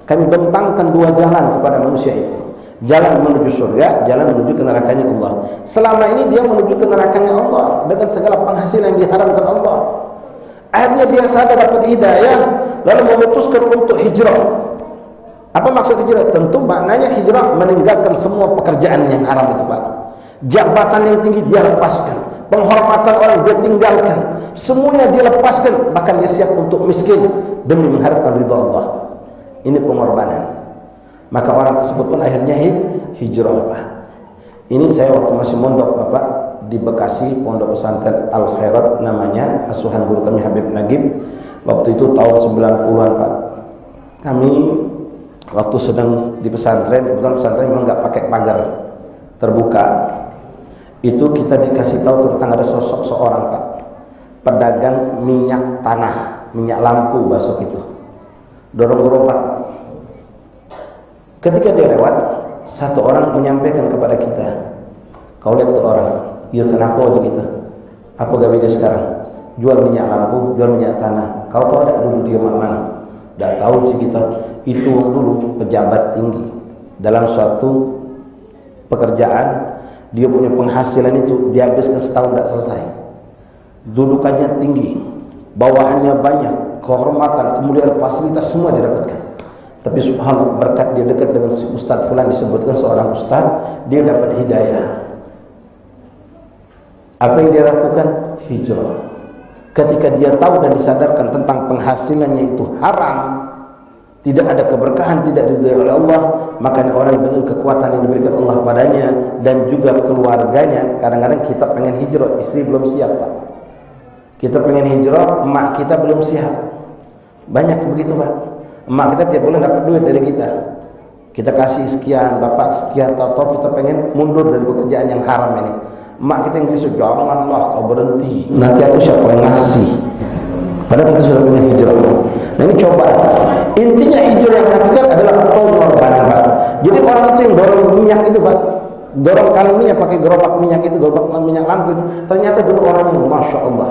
Kami bentangkan dua jalan kepada manusia itu. Jalan menuju surga, jalan menuju ke nerakanya Allah. Selama ini dia menuju ke nerakanya Allah dengan segala penghasilan yang diharamkan Allah. Akhirnya dia sadar dapat hidayah, lalu memutuskan untuk hijrah. Apa maksud hijrah? Tentu maknanya hijrah meninggalkan semua pekerjaan yang haram itu, Pak. Jabatan yang tinggi dia lepaskan, penghormatan orang dia tinggalkan, semuanya dia lepaskan, bahkan dia siap untuk miskin demi mengharapkan ridha Allah. Ini pengorbanan. Maka orang tersebut pun akhirnya hijrah, Pak. Ini saya waktu masih mondok, Bapak, di Bekasi, pondok pesantren Al Khairat namanya, asuhan guru kami Habib Nagib. Waktu itu tahun 90-an, Pak. Kami waktu sedang di pesantren, kebetulan pesantren memang nggak pakai pagar terbuka. Itu kita dikasih tahu tentang ada sosok seorang, Pak, pedagang minyak tanah, minyak lampu bahasa itu, dorong gerobak. Ketika dia lewat, satu orang menyampaikan kepada kita, kau lihat tuh orang, ya kenapa waktu kita? Apa gawe dia sekarang? Jual minyak lampu, jual minyak tanah. Kau tahu tak dulu dia mana? Tidak tahu sih kita. Itu dulu pejabat tinggi dalam suatu pekerjaan, dia punya penghasilan itu dihabiskan setahun tidak selesai. Dudukannya tinggi, bawahannya banyak, kehormatan, kemudian fasilitas semua dia dapatkan. Tapi subhanallah, berkat dia dekat dengan si Ustadz Fulan, disebutkan seorang Ustadz, dia dapat hidayah. Apa yang dia lakukan? Hijrah. Ketika dia tahu dan disadarkan tentang penghasilannya itu haram, tidak ada keberkahan, tidak diridhai oleh Allah, maka orang dengan kekuatan yang diberikan Allah padanya dan juga keluarganya. Kadang-kadang kita pengen hijrah, istri belum siap, Pak. Kita pengen hijrah, emak kita belum siap. Banyak begitu, Pak. Emak kita tiap bulan dapat duit dari kita. Kita kasih sekian, bapak sekian, tahu-tahu kita pengen mundur dari pekerjaan yang haram ini. Emak kita yang gelisah, janganlah kau berhenti, nanti aku siapa yang ngasih. Padahal kita sudah pengen hijrah. Nah ini coba. Intinya hijrah yang hakikat adalah pengorbanan, Pak. Jadi orang itu yang dorong minyak itu, Pak, dorong kaleng minyak pakai gerobak minyak itu, gerobak minyak lampu itu, ternyata dulu orang yang masya Allah,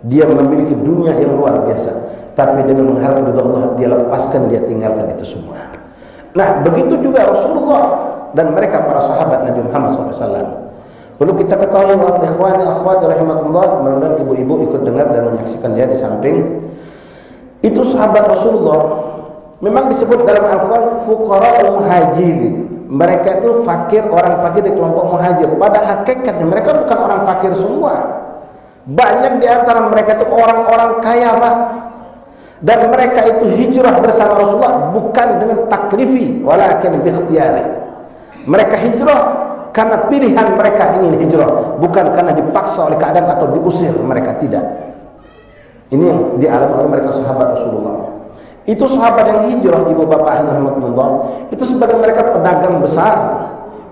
dia memiliki dunia yang luar biasa. Tapi dengan mengharap ridha Allah, dia lepaskan, dia tinggalkan itu semua. Nah, begitu juga Rasulullah dan mereka para sahabat Nabi Muhammad SAW. Perlu kita ketahui, ikhwani akhwati rahimakumullah, mudah-mudahan ibu-ibu ikut dengar dan menyaksikan dia di samping. Itu sahabat Rasulullah memang disebut dalam Al-Quran fuqara'ul muhajirin. Mereka itu fakir, orang fakir di kelompok muhajir. Pada hakikatnya mereka bukan orang fakir semua. Banyak di antara mereka itu orang-orang kaya, Pak. Dan mereka itu hijrah bersama Rasulullah bukan dengan taklifi, walakin bi ikhtiyari. Mereka hijrah karena pilihan mereka ingin hijrah, bukan karena dipaksa oleh keadaan atau diusir mereka, tidak. Ini yang dialami oleh mereka sahabat Rasulullah. Itu sahabat yang hijrah, ibu bapak rahimakumullah, itu sebagai mereka pedagang besar,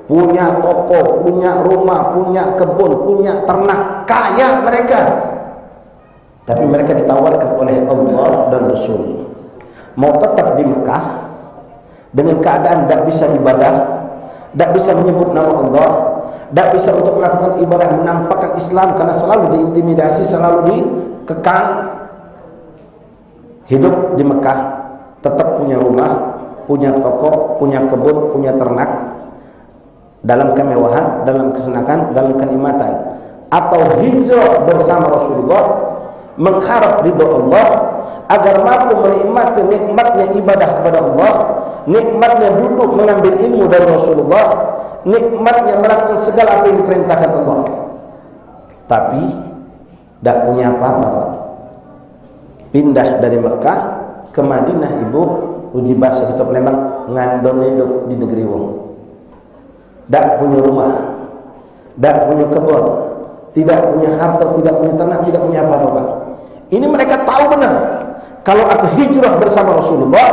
punya toko, punya rumah, punya kebun, punya ternak, kaya mereka. Tapi mereka ditawarkan oleh Allah dan Rasul mau tetap di Mekah dengan keadaan tidak bisa ibadah, tidak bisa menyebut nama Allah, tidak bisa untuk melakukan ibadah, menampakkan Islam karena selalu diintimidasi, selalu dikekang. Hidup di Mekah, tetap punya rumah, punya toko, punya kebun, punya ternak, dalam kemewahan, dalam kesenangan, dalam kenikmatan. Atau hijrah bersama Rasulullah, mengharap ridha Allah agar mampu menikmati nikmatnya ibadah kepada Allah, nikmatnya duduk mengambil ilmu dari Rasulullah, nikmatnya melakukan segala apa yang diperintahkan Allah. Tapi tidak punya apa-apa, Pak. Pindah dari Mekah ke Madinah, ibu uji bahasa kita Palembang, ngandon hidup di negeri wong. Tidak punya rumah, tidak punya kebun, tidak punya harta, tidak punya ternak, tidak punya apa-apa, Pak. Ini mereka tahu benar, kalau aku hijrah bersama Rasulullah,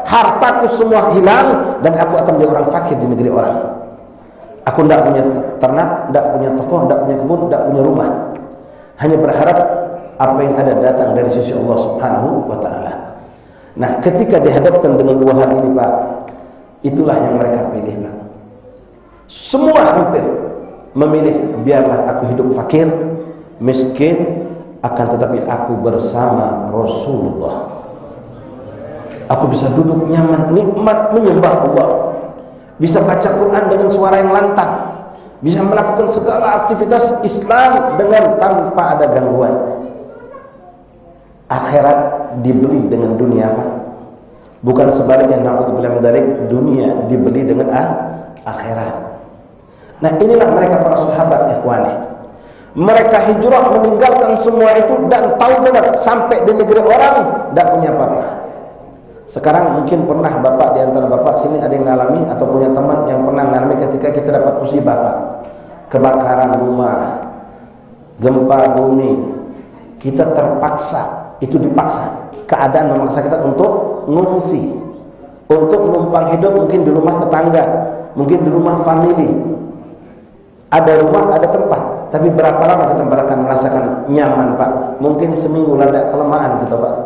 hartaku semua hilang dan aku akan menjadi orang fakir di negeri orang. Aku tidak punya ternak, tidak punya toko, tidak punya kebun, tidak punya rumah. Hanya berharap apa yang ada datang dari sisi Allah Subhanahu wa ta'ala. Nah, ketika dihadapkan dengan dua hal ini, Pak, itulah yang mereka pilih, Pak. Semua hampir memilih, biarlah aku hidup fakir, miskin, akan tetapi aku bersama Rasulullah. Aku bisa duduk nyaman, nikmat menyembah Allah. Bisa baca Quran dengan suara yang lantang. Bisa melakukan segala aktivitas Islam dengan tanpa ada gangguan. Akhirat dibeli dengan dunia, Pak. Bukan sebaliknya, na'udzubillah min dzalik, dunia dibeli dengan akhirat. Nah, inilah mereka para sahabat, ikhwani. Mereka hijrah meninggalkan semua itu dan tahu benar sampai di negeri orang tidak punya apa-apa. Sekarang mungkin pernah Bapak, di antara Bapak sini ada yang ngalami atau punya teman yang pernah ngalami ketika kita dapat musibah, Pak. Kebakaran rumah, gempa bumi. Kita terpaksa, itu dipaksa. Keadaan memaksa kita untuk ngungsi, untuk numpang hidup mungkin di rumah tetangga, mungkin di rumah family. Ada rumah, ada tempat. Tapi berapa lama kita akan merasakan nyaman, Pak? Mungkin seminggu ada kelemahan kita, Pak.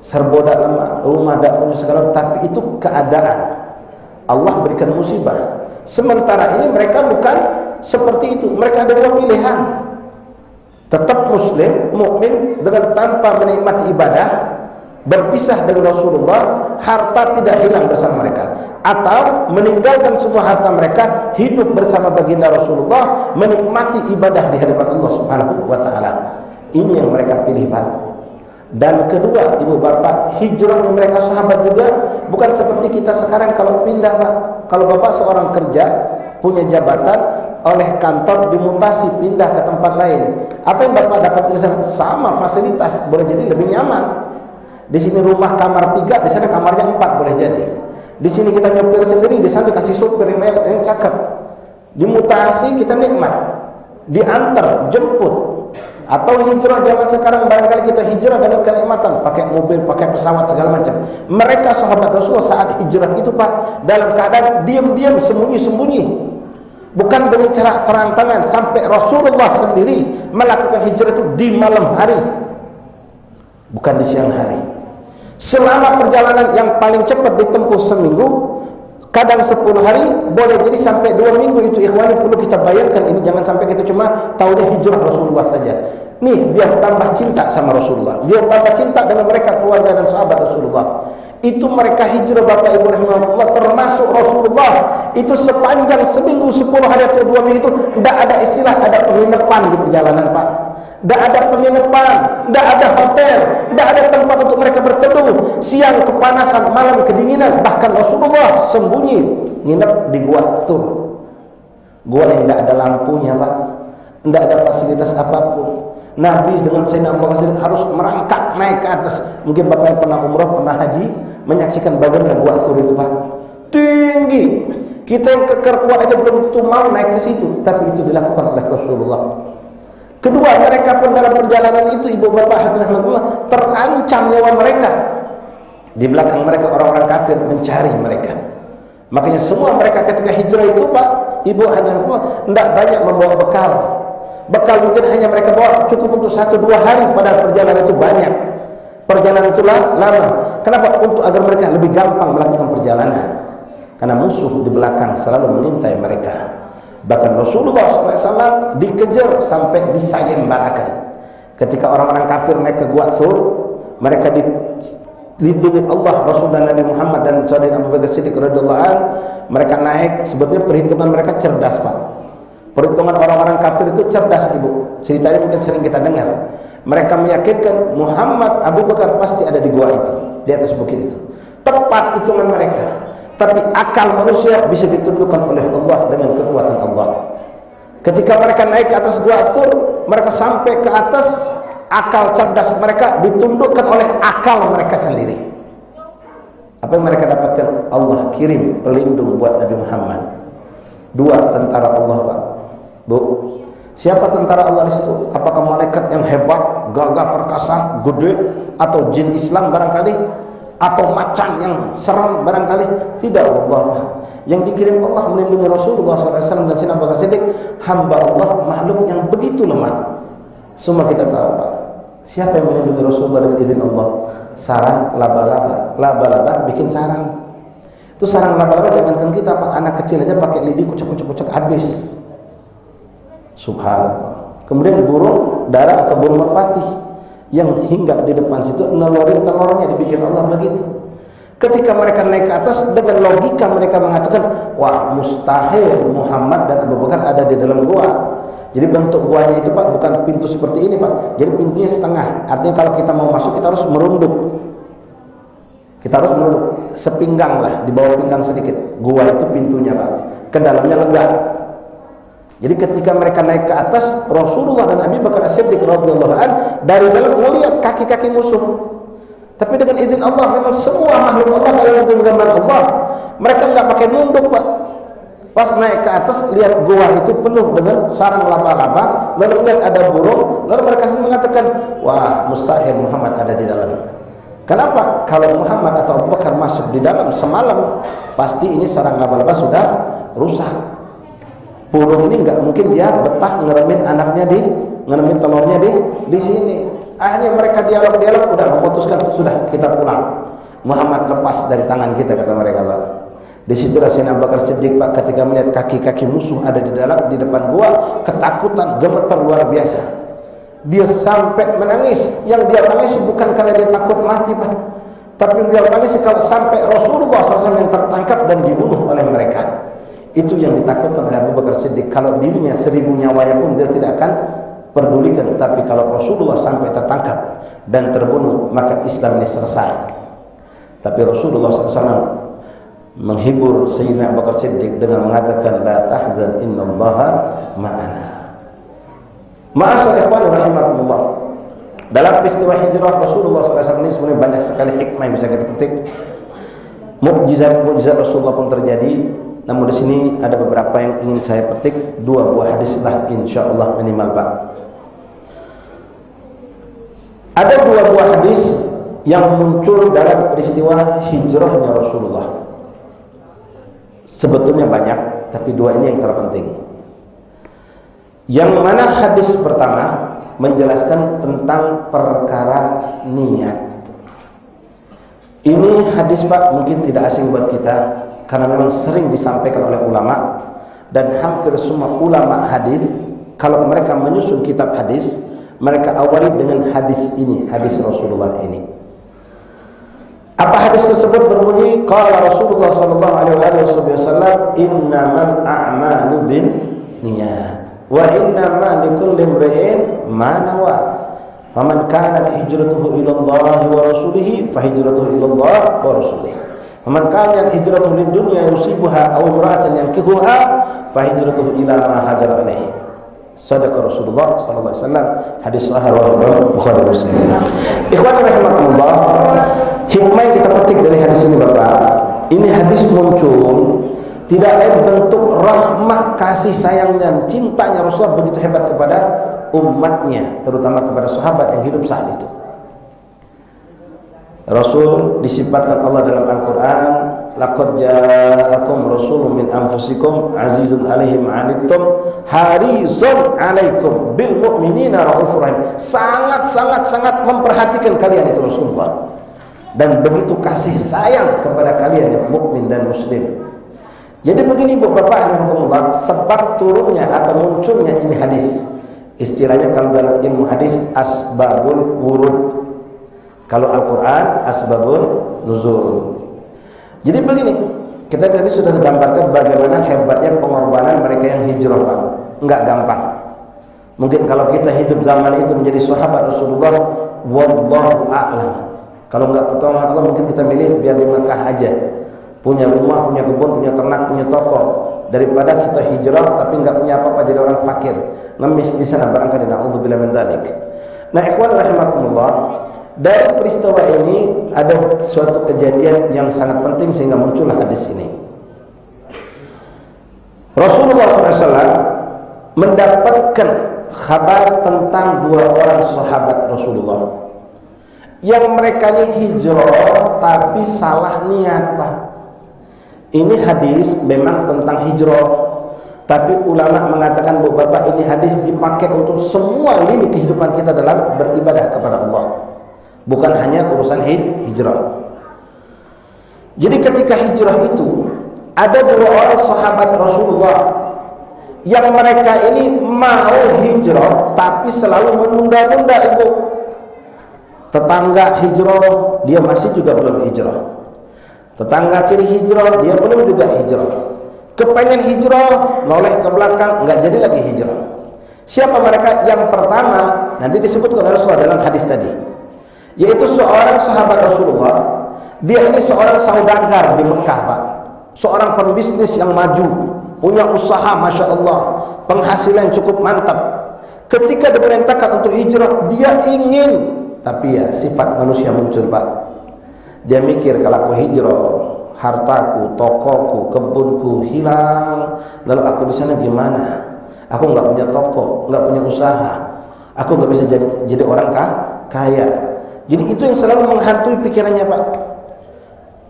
Serba dak lemah, rumah dak punya segala, tapi itu keadaan. Allah berikan musibah. Sementara ini mereka bukan seperti itu. Mereka ada dua pilihan. Tetap muslim, mukmin dengan tanpa menikmati ibadah, berpisah dengan Rasulullah, harta tidak hilang bersama mereka, atau meninggalkan semua harta mereka, hidup bersama baginda Rasulullah, menikmati ibadah di hadapan Allah Subhanahu wa taala. Ini yang mereka pilih, Pak. Dan kedua, ibu bapak, hijrahnya mereka sahabat juga bukan seperti kita sekarang kalau pindah, Pak. Kalau bapak seorang kerja, punya jabatan, oleh kantor dimutasi pindah ke tempat lain. Apa yang bapak dapat di sana? Sama fasilitas, boleh jadi lebih nyaman. Di sini rumah kamar 3, di sana kamarnya 4 boleh jadi. Di sini kita nyopir sendiri, di sana kasih supir yang cakep. Dimutasi kita nikmat, diantar, jemput. Atau hijrah zaman sekarang barangkali kita hijrah dengan kenikmatan, pakai mobil, pakai pesawat segala macam. Mereka sahabat Rasulullah saat hijrah itu, Pak, dalam keadaan diam-diam, sembunyi-sembunyi. Bukan dengan cara terang-terangan, sampai Rasulullah sendiri melakukan hijrah itu di malam hari, bukan di siang hari. Selama perjalanan yang paling cepat ditempuh seminggu, kadang 10 hari, boleh jadi sampai 2 minggu. Itu ikhwani perlu kita bayangkan. Ini jangan sampai kita cuma tahu dia hijrah Rasulullah saja. Nih, biar tambah cinta sama Rasulullah, biar tambah cinta dengan mereka, keluarga dan sahabat Rasulullah. Itu mereka hijrah, Bapak Ibu rahimahullah, termasuk Rasulullah. Itu sepanjang seminggu, 10 hari atau 2 minggu itu tidak ada istilah ada penginapan di perjalanan, Pak. Tidak ada penginapan, tidak ada hotel, tidak ada tempat untuk mereka berteduh. Siang kepanasan, malam kedinginan. Bahkan Rasulullah sembunyi nginep di gua Thur. Gua yang tidak ada lampunya, Pak. Tidak ada fasilitas apapun. Nabi dengan Sayyidina Abu Bakar harus merangkak naik ke atas. Mungkin Bapak yang pernah umrah, pernah haji, menyaksikan bagaimana gua Thur itu, Pak. Tinggi. Kita yang keker kuat aja belum tentu mau naik ke situ, tapi itu dilakukan oleh Rasulullah. Kedua, mereka pun dalam perjalanan itu, ibu bapak hadirin rahmatullah, terancam nyawa mereka. Di belakang mereka orang-orang kafir mencari mereka. Makanya semua mereka ketika hijrah itu, Pak, ibu hadirin rahmatullah, tidak banyak membawa bekal. Bekal mungkin hanya mereka bawa cukup untuk 1-2 hari, pada perjalanan itu banyak. Perjalanan itulah lama. Kenapa? Untuk agar mereka lebih gampang melakukan perjalanan. Karena musuh di belakang selalu mengintai mereka. Bahkan Rasulullah SAW dikejar sampai disayembarakan. Ketika orang-orang kafir naik ke Gua Thur, mereka dilindungi Allah, Rasul dan Nabi Muhammad dan Saudara Abu Bakar Siddiq radhiyallahu anhu. Mereka naik, sebetulnya perhitungan mereka cerdas, Pak. Perhitungan orang-orang kafir itu cerdas, Ibu. Ceritanya mungkin sering kita dengar. Mereka meyakinkan Muhammad, Abu Bakar pasti ada di gua itu, di atas bukit itu. Tepat hitungan mereka. Tapi akal manusia bisa ditundukkan oleh Allah dengan kekuatan Allah. Ketika mereka naik ke atas Gua Thur, mereka sampai ke atas, akal cerdas mereka ditundukkan oleh akal mereka sendiri. Apa yang mereka dapatkan? Allah kirim pelindung buat Nabi Muhammad. 2 tentara Allah, Pak. Bu, siapa tentara Allah di situ? Apakah malaikat yang hebat, gagah perkasa, gede, atau jin Islam barangkali? Atau macan yang seram barangkali? Tidak, Allah. Yang dikirim Allah melindungi Rasulullah SAW dan Sayyidina Abu Bakar Siddiq, hamba Allah, makhluk yang begitu lemah. Semua kita tahu, Pak. Siapa yang melindungi Rasulullah dengan izin Allah? Sarang laba-laba. Laba-laba bikin sarang. Itu sarang laba-laba jangankan kita, Pak. Anak kecil aja pakai lidi kucek-kucek habis. Subhanallah. Kemudian burung dara atau burung merpati yang hinggap di depan situ, nelorin telurnya, dibikin Allah begitu. Ketika mereka naik ke atas, dengan logika mereka mengatakan, wah mustahil Muhammad dan Abu Bakar ada di dalam gua. Jadi bentuk guanya itu Pak bukan pintu seperti ini Pak, jadi pintunya setengah. Artinya kalau kita mau masuk kita harus merunduk. Kita harus merunduk sepinggang lah, di bawah pinggang sedikit. Gua itu pintunya Pak, ke dalamnya lega. Jadi ketika mereka naik ke atas, Rasulullah dan Abu Bakar As-Siddiq radhiyallahu anhu dari dalam melihat kaki-kaki musuh. Tapi dengan izin Allah, memang semua makhluk Allah dalam genggaman Allah. Mereka nggak pakai nunduk Pak. Pas naik ke atas, lihat gua itu penuh dengan sarang laba-laba, lalu lihat ada burung, lalu mereka mengatakan, wah mustahil Muhammad ada di dalam. Kenapa? Kalau Muhammad atau Abu Bakar masuk di dalam semalam, pasti ini sarang laba-laba sudah rusak. Burung ini nggak mungkin dia betah ngeremin anaknya ngeremin telurnya di sini. Akhirnya mereka dialog udah memutuskan, sudah kita pulang. Muhammad lepas dari tangan kita, kata mereka Pak. Di situlah Sayyidina Abu Bakar Siddiq Pak, ketika melihat kaki-kaki musuh ada di depan gua, ketakutan, gemeter luar biasa. Dia sampai menangis. Yang dia tangis bukan karena dia takut mati Pak, tapi dia tangis kalau sampai Rasulullah SAW yang tertangkap dan dibunuh oleh mereka. Itu yang ditakutkan oleh Abu Bakar Siddiq. Kalau dirinya 1000 nyawanya pun dia tidak akan pedulikan, tapi kalau Rasulullah sampai tertangkap dan terbunuh, maka Islam ini selesai. Tapi Rasulullah SAW menghibur Sayyidina Abu Bakar Siddiq dengan mengatakan, la tahzan innallaha ma'ana. Ma'asal ikhwan rahimakumullah, dalam peristiwa hijrah Rasulullah SAW ini sebenarnya banyak sekali hikmah yang bisa kita petik. Mukjizat Rasulullah pun terjadi. Namun di sini ada beberapa yang ingin saya petik, 2 buah hadis lah insyaallah minimal Pak. Ada 2 buah hadis yang muncul dalam peristiwa hijrahnya Rasulullah. Sebetulnya banyak, tapi 2 ini yang terpenting. Yang mana hadis pertama menjelaskan tentang perkara niat. Ini hadis Pak mungkin tidak asing buat kita, karena memang sering disampaikan oleh ulama, dan hampir semua ulama hadis kalau mereka menyusun kitab hadis, mereka awali dengan hadis ini, hadis Rasulullah ini. Apa hadis tersebut berbunyi? Qala Rasulullah sallallahu alaihi wasallam, innamal a'malu bin niyat wa innama likulli imri'in ma nawa. Faman kanat hijratuhu ila Allah wa rasulih fa hijratuhu ila Allah wa rasulih. Faman kanat hijratuhu lid dunya yusibuha aw imra'atan yankihuha fa hijratuhu ila ma hajara alaihi. Sadaqa Rasulullah sallallahu alaihi wasallam. Hadis sahih riwayat Bukhari Muslim. Ikhwan rahimakumullah, hikmah yang kita petik dari hadis ini Bapak, ini hadis muncul tidak lain bentuk rahmah, kasih sayang dan cintanya Rasulullah begitu hebat kepada umatnya, terutama kepada sahabat yang hidup saat itu. Rasul disifatkan Allah dalam Al-Quran, laqad ja'akum rasulun min anfusikum azizun alaihi ma anittum harisun alaikum bil mu'minina raufur rahim. Sangat memperhatikan kalian itu Rasulullah, dan begitu kasih sayang kepada kalian yang mukmin dan muslim. Jadi begini Bu Bapak rahimakumullah, sebab turunnya atau munculnya ini hadis, istilahnya kalau dalam ilmu hadis asbabul wurud, kalau Al-Quran asbabun nuzul. Jadi begini, kita tadi sudah gambarkan bagaimana hebatnya pengorbanan mereka yang hijrah Pak. Enggak gampang. Mungkin kalau kita hidup zaman itu menjadi sahabat Rasulullah, wallahu a'lam, kalau enggak pertolongan Allah mungkin kita milih biar di Mekah aja, punya rumah, punya kebun, punya ternak, punya toko, daripada kita hijrah tapi enggak punya apa-apa jadi orang fakir, ngemis di sana barangkali, na'udzubillah min dzalik. Nah ikhwan rahimakumullah, dari peristiwa ini ada suatu kejadian yang sangat penting sehingga muncullah hadis ini. Rasulullah SAW mendapatkan kabar tentang 2 orang sahabat Rasulullah yang mereka ini hijrah tapi salah niat Pak. Ini hadis memang tentang hijrah, tapi ulama mengatakan Bu Bapak, ini hadis dipakai untuk semua lini kehidupan kita dalam beribadah kepada Allah, bukan hanya urusan hijrah. Jadi ketika hijrah itu ada 2 orang sahabat Rasulullah yang mereka ini mau hijrah tapi selalu menunda-nunda Ibu. Tetangga hijrah, dia masih juga belum hijrah. Tetangga kiri hijrah, dia belum juga hijrah. Kepengen hijrah, noleh ke belakang, nggak jadi lagi hijrah. Siapa mereka? Yang pertama, nanti disebutkan oleh Rasulullah dalam hadis tadi, yaitu seorang sahabat Rasulullah. Dia ini seorang saudagar di Mekah, Pak. Seorang pembisnis yang maju, punya usaha, Masya Allah, penghasilan cukup mantap. Ketika diperintahkan untuk hijrah, dia ingin, tapi ya sifat manusia muncul, Pak. Dia mikir, kalau aku hijrah, hartaku, tokoku, kebunku hilang, lalu aku di sana gimana? Aku nggak punya toko, nggak punya usaha, aku nggak bisa jadi orang kaya. Jadi itu yang selalu menghantui pikirannya, Pak.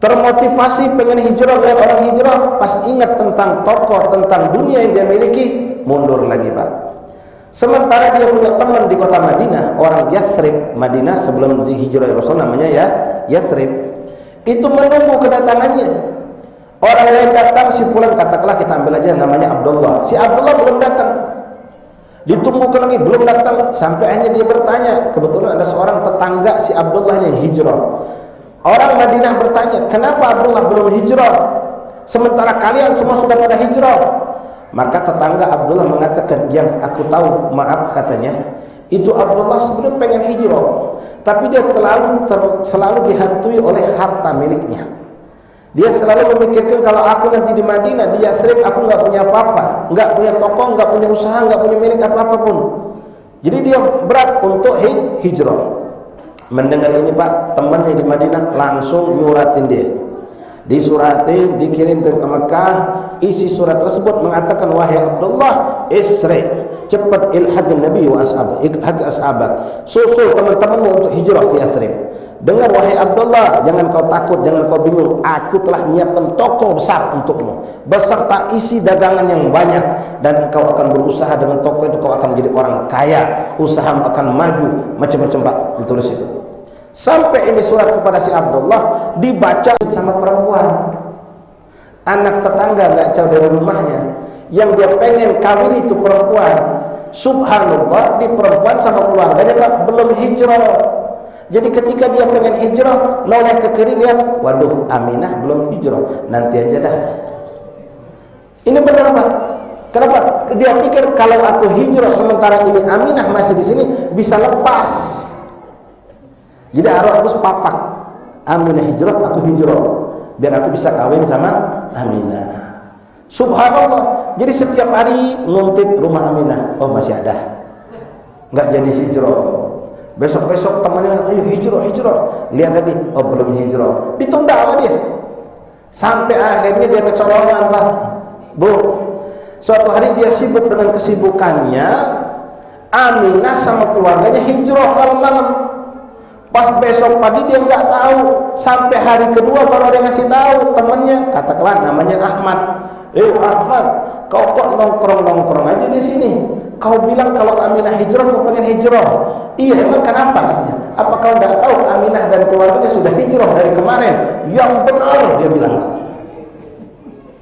Termotivasi pengen hijrah, dan orang hijrah pas ingat tentang toko, tentang dunia yang dia miliki, mundur lagi, Pak. Sementara dia punya teman di kota Madinah, orang Yathrib, Madinah sebelum dihijrah Rasul namanya ya Yathrib. Itu menunggu kedatangannya. Orang lain datang, si fulan, katakanlah kita ambil aja namanya Abdullah. Si Abdullah belum datang. Ditunggukan lagi, belum datang. Sampai akhirnya dia bertanya, kebetulan ada seorang tetangga si Abdullah yang hijrah. Orang Madinah bertanya, kenapa Abdullah belum hijrah? Sementara kalian semua sudah pada hijrah. Maka tetangga Abdullah mengatakan, yang aku tahu, maaf katanya, itu Abdullah sebenarnya pengen hijrah, tapi dia selalu dihantui oleh harta miliknya. Dia selalu memikirkan, kalau aku nanti di Madinah, di Yathrib, aku nggak punya apa-apa, nggak punya toko, nggak punya usaha, nggak punya milik apa-apa pun. Jadi dia berat untuk hijrah. Mendengar ini, Pak, temannya di Madinah langsung nyuratin dia. Disuratin, dikirimkan ke Mekah. Isi surat tersebut mengatakan, wahai Abdullah, isri, cepat ilhad Nabi wa ashabat, susul teman-temanmu untuk hijrah ke Yathrib. Dengar wahai Abdullah, jangan kau takut, jangan kau bingung. Aku telah menyiapkan toko besar untukmu, beserta isi dagangan yang banyak, dan kau akan berusaha dengan toko itu, kau akan menjadi orang kaya, usahamu akan maju, macam-macam, Pak, ditulis itu. Sampai ini surat kepada si Abdullah dibaca sama perempuan, anak tetangga nggak jauh dari rumahnya, yang dia pengen kawin itu perempuan. Subhanallah, di perempuan sama keluarganya, Pak, belum hijrah. Jadi ketika dia pengen hijrah, noleh ke kiri, lihat, waduh, Aminah belum hijrah, nanti aja dah. Ini benar, Pak. Kenapa? Dia pikir kalau aku hijrah sementara ini Aminah masih di sini, bisa lepas. Jadi arwah aku sepapak, Aminah hijrah, aku hijrah, biar aku bisa kawin sama Aminah. Subhanallah. Jadi setiap hari nguntit rumah Aminah, oh masih ada, nggak jadi hijrah. Besok-besok temannya, ayo hijrah. Lihat lagi, oh belum hijrah. Ditunda sama dia. Sampai akhirnya dia kecolongan, Pak. Bu, suatu hari dia sibuk dengan kesibukannya, Aminah sama keluarganya hijrah malam-malam. Pas besok pagi dia nggak tahu. Sampai hari kedua baru ada yang ngasih tahu temannya, katakanlah namanya Ahmad. Ahmad, kau kok nongkrong aja di sini? Kau bilang kalau Aminah hijrah, kau pengen hijrah. Iya, emang kenapa katanya? Apa kau tidak tahu Aminah dan keluarganya sudah hijrah dari kemarin? Yang benar, dia bilang.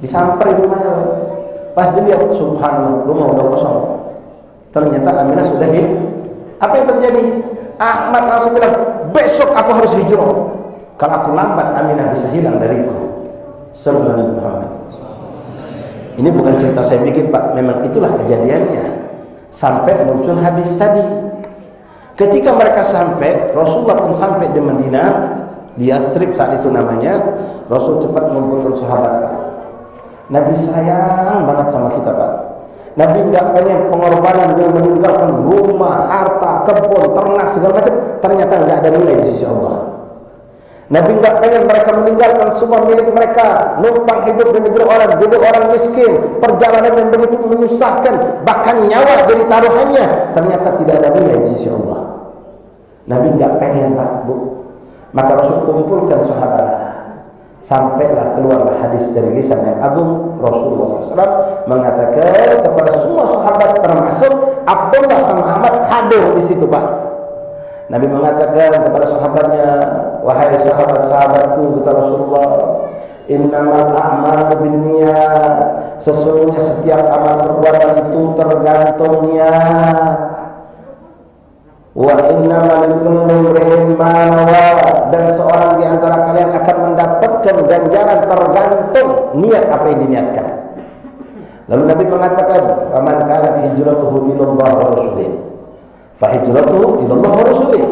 Disamperin rumahnya. Pas dilihat, subhanallah, rumah udah kosong. Ternyata Aminah sudah hijrah. Apa yang terjadi? Ahmad langsung bilang, besok aku harus hijrah. Kalau aku lambat, Aminah bisa hilang dariku. Sallallahu alaihi Muhammad. Ini bukan cerita saya bikin, Pak. Memang itulah kejadiannya. Sampai muncul hadis tadi. Ketika mereka sampai, Rasulullah pun sampai di Madinah, di Yathrib saat itu namanya. Rasul cepat mengumpulkan sahabat, Pak. Nabi sayang banget sama kita, Pak. Nabi nggak pengen pengorbanan yang meninggalkan rumah, harta, kebun, ternak, segala macam, ternyata nggak ada nilai di sisi Allah. Nabi nggak pengen mereka meninggalkan semua milik mereka, numpang hidup di negeri orang, jadi orang miskin, perjalanan yang begitu menyusahkan, bahkan nyawa jadi taruhannya, ternyata tidak ada nilai di sisi Allah. Nabi nggak pengen, Pak, Bu. Maka Rasul kumpulkan sahabat. Sampailah keluarlah hadis dari lisan yang agung, Rasulullah SAW mengatakan kepada semua sahabat, termasuk Abdullah sama Ahmad hadir di situ, Pak. Nabi mengatakan kepada sahabatnya, wahai sahabat-sahabatku, kata Rasulullah, innamal a'malu binniyat, sesungguhnya setiap amal perbuatan itu tergantung niat. Wa innamal likulli imrin ma nawa, dan seorang di antara kalian akan mendapatkan ganjaran tergantung niat apa yang diniatkan. Lalu Nabi mengatakan, "Faman kanat hijratuhu ilallah wa rasulih, fa hijratuhu ilallah wa rasulih."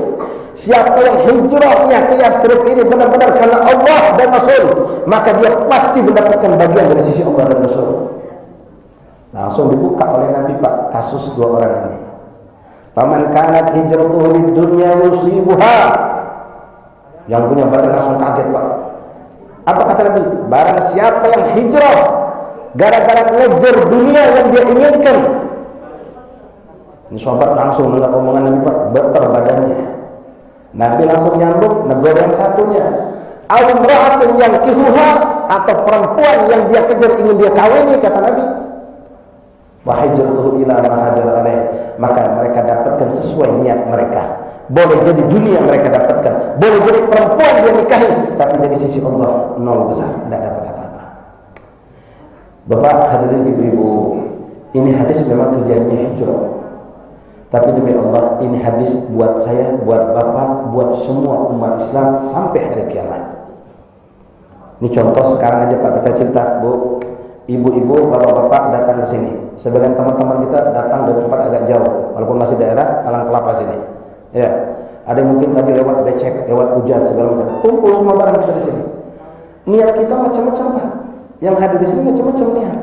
Siapa yang hijrahnya ke Yathrib ini benar-benar karena Allah dan Rasul, maka dia pasti mendapatkan bagian dari sisi Allah dan Rasul. Langsung dibuka oleh Nabi Pak kasus dua orang ini. Faman kanat hijratuhu lid dunya yusibuha. Yang punya badan langsung kaget Pak. Apa kata Nabi? Barang siapa yang hijrah gara-gara ngejar dunia yang dia inginkan. Ini sahabat langsung dengar omongan Nabi Pak, berter badannya. Nabi langsung nyambung, negor yang satunya. Al-imra'atun yang kihuha, atau perempuan yang dia kejar ingin dia kawini, kata Nabi. Fahijratuhu ila ma hajara alaih, maka mereka dapatkan sesuai niat mereka. Boleh jadi dunia mereka dapatkan, boleh jadi perempuan dia nikahi, tapi dari sisi Allah nol besar, tidak dapat apa-apa. Bapak, hadirin ibu-ibu, ini hadis memang kejadiannya hijrah. Tapi demi Allah, ini hadis buat saya, buat bapak, buat semua umat Islam sampai hari kiamat. Ini contoh sekarang aja Pak, kita cerita, Bu, ibu-ibu, bapak-bapak datang ke sini. Sebagian teman-teman kita datang dari tempat agak jauh, walaupun masih daerah Talang Kelapa sini. Ya, ada yang mungkin tadi lewat becek, lewat hujan segala macam. Kumpul semua barang kita di sini. Niat kita macam-macam Pak. Yang hadir di sini macam-macam niat.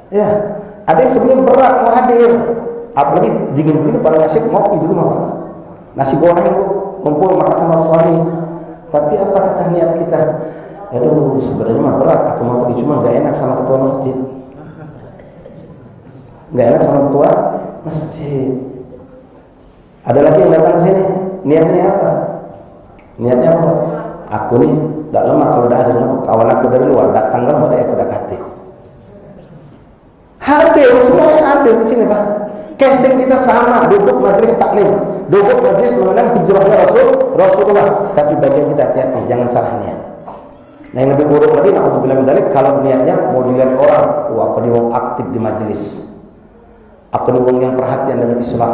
Ya, ada yang sebenarnya berat mau hadir. Apalagi dingin begini paling asik ngopi dulu makan. Nasi goreng kumpul makan sama suami. Tapi apa kata niat kita? Aduh, sebenarnya mah berat, aku mau pergi cuma gak enak sama ketua masjid. Gak enak sama ketua masjid. Ada lagi yang datang ke sini, niatnya apa? Niatnya apa? Aku nih tak lemah kalau dah ada kawan aku dari luar datang kan pada aku dekati. Hadir, semuanya hadir di sini Pak. Casing kita sama, duduk majlis taklim, duduk majlis mengenang hijrahnya Rasulullah. Tapi bagian kita hati-hati, jangan salah niat. Nah yang lebih buruk lagi, na'udzubillah min dzalik, kalau niatnya mau dilihat orang, wah apa dia mau aktif di majlis, apa dia yang perhatian dengan Islam.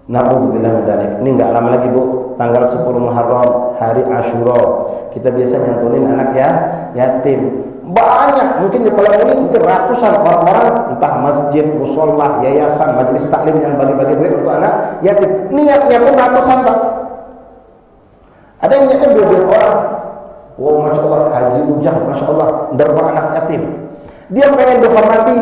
Na'udzubillah min dzalik. Ini enggak lama lagi Bu, tanggal 10 Muharram, hari Asyura. Kita biasa nyantunin anak ya, yatim. Banyak, mungkin di Pulau ini mungkin ratusan orang-orang, entah masjid, musholla, yayasan, majelis taklim yang bagi-bagi duit untuk anak yatim. Niatnya pun ratusan Pak. Ada yang niatnya 2 orang. Wow, Masya Allah, Haji Ujang, Masya Allah, derba anak yatim. Dia pengen dihormati,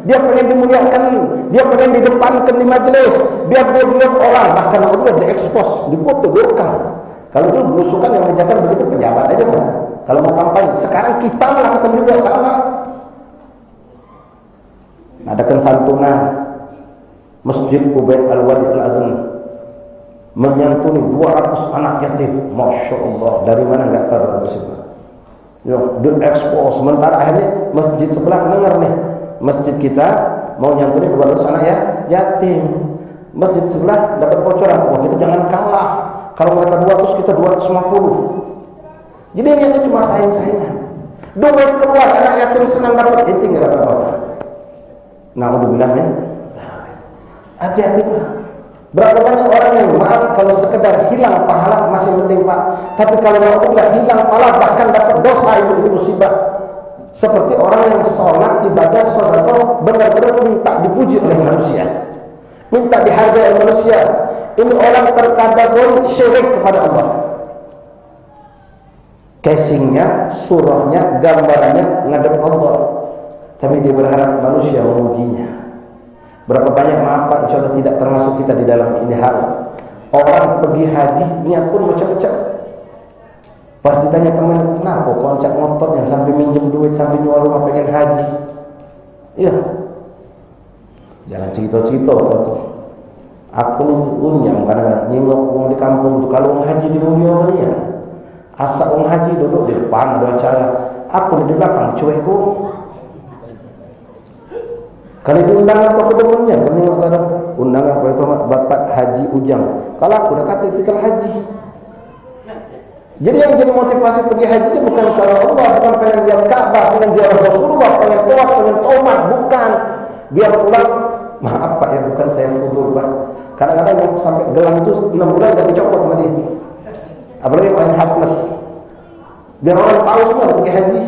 dia pengen dimuliakan, dia pengen didepankan di majelis, biar dia dilihat orang, bahkan Allah diekspos, dipoto, direkam. Kalau dulu belusukan yang ngerjakan begitu pejabat aja Pak. Kalau mau kampanye, sekarang kita melakukan juga sama. Adakan santunan Masjid Ubaid Al-Wadi Al-Azam menyantuni 200 anak yatim. Masya Allah, dari mana nggak tahu 200 itu. Diekspos. Sementara akhirnya masjid sebelah dengar nih, masjid kita mau nyantuni 200 anak yatim. Masjid sebelah dapat bocoran, wah kita jangan kalah. Kalau mereka 200, kita 250. Jadi ini cuma saing-saingan. Duit keluar, anak yatim senang dapat, inti nggak dapat apa-apa. Na'udzubillah min. Hati-hati Pak. Berapa banyak orang yang maaf kalau sekedar hilang pahala masih mending Pak. Tapi kalau na'udzubillah hilang pahala bahkan dapat dosa, itu musibah. Seperti orang yang sholat, ibadah, sedekah benar-benar minta dipuji oleh manusia, minta dihargai oleh manusia. Ini orang terkategori syirik kepada Allah. Casingnya, surahnya, gambarannya ngadep Allah, tapi dia berharap manusia memujinya. Berapa banyak maaf Pak, insya Allah tidak termasuk kita di dalam ini hal. Orang pergi haji, niat pun macam-macam. Pas ditanya teman, kenapa koncak ngotot yang sampai minjem duit, sampai jual rumah pengen haji? Iya, jangan cerita-cerita kau tuh. Aku nih unyam kadang-kadang nyengok uang di kampung tuh, kalau uang haji di mulia ya. Asal orang haji duduk di depan ada acara, aku di belakang cuekku. Kalau diundang atau kedepannya, kalau ada undangan pada Bapak Haji Ujang, kalau aku dah kata itu haji. Jadi yang jadi motivasi pergi haji itu bukan karena Allah, bukan pengen lihat Ka'bah, pengen ziarah Rasulullah, pengen tawaf, pengen tomat, bukan. Biar pulang, maaf Pak ya, menyebabkan saya fudur, Pak. Kadang-kadang yang sampai gelang itu 6 bulan gak dicopot sama dia. Apalagi main H+. Biar orang tahu semua pergi haji.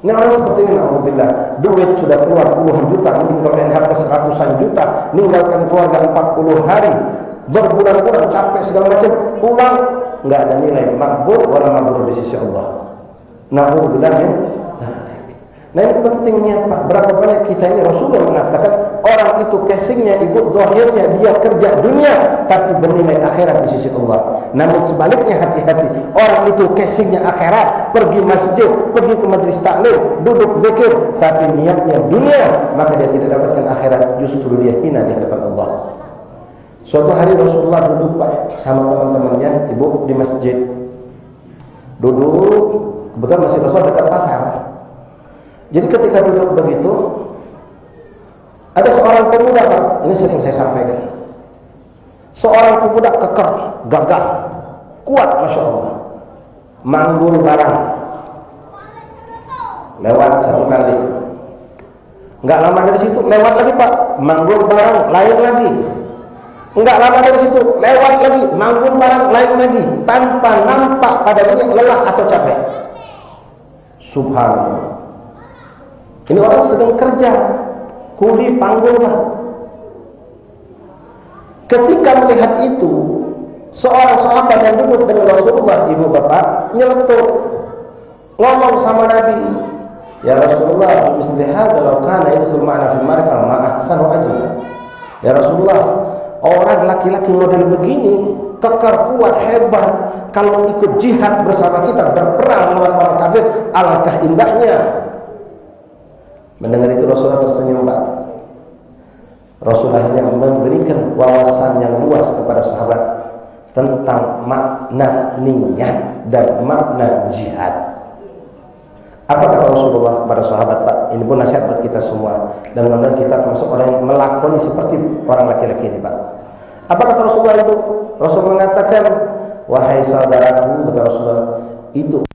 Ini orang seperti ini, alhamdulillah. Duit sudah keluar puluhan juta, mungkin kalau NH+ ratusan juta, meninggalkan keluarga 40 hari, berbulan-bulan capek segala macam, pulang nggak ada nilai makbul wala mabrur di sisi Allah. Na'udzubillah min dzalik. Nah ini pentingnya Pak. Berapa banyak kita ini Rasulullah mengatakan orang itu casingnya, ibu zahirnya dia kerja dunia tapi bernilai akhirat di sisi Allah. Namun sebaliknya hati-hati, orang itu casingnya akhirat, pergi masjid, pergi ke majlis taklim, duduk zikir, tapi niatnya dunia, maka dia tidak dapatkan akhirat, justru dia hina di hadapan Allah. Suatu hari Rasulullah duduk Pak sama teman-temannya, ibu di masjid. Duduk, kebetulan masjid Rasul dekat pasar. Jadi ketika duduk begitu, ada seorang pemuda Pak, ini sering saya sampaikan. Seorang pemuda keker, gagah, kuat Masya Allah, manggul barang. Lewat satu kali, nggak lama dari situ lewat lagi Pak, manggul barang lain lagi. Enggak lama dari situ lewat lagi, manggul barang lain lagi, tanpa nampak padanya lelah atau capek. Subhanallah. Ini orang sedang kerja, kuli panggul Pak. Ketika melihat itu, seorang sahabat yang duduk dengan Rasulullah, ibu bapak, nyeletuk, ngomong sama Nabi, ya Rasulullah, misli hadza law kana yadkhul ma'ana fil marka ma ahsanu ajla. Ya Rasulullah, orang laki-laki model begini, kekar, kuat, hebat, kalau ikut jihad bersama kita, berperang melawan orang kafir, alangkah indahnya. Mendengar itu Rasulullah tersenyum Pak. Rasulullah hanya memberikan wawasan yang luas kepada sahabat tentang makna niat dan makna jihad. Apa kata Rasulullah kepada sahabat Pak? Ini pun nasihat buat kita semua, dan mudah-mudahan kita termasuk orang yang melakoni seperti orang laki-laki ini Pak. Apa kata Rasulullah itu? Rasul mengatakan, wahai saudaraku, kata Rasulullah, itu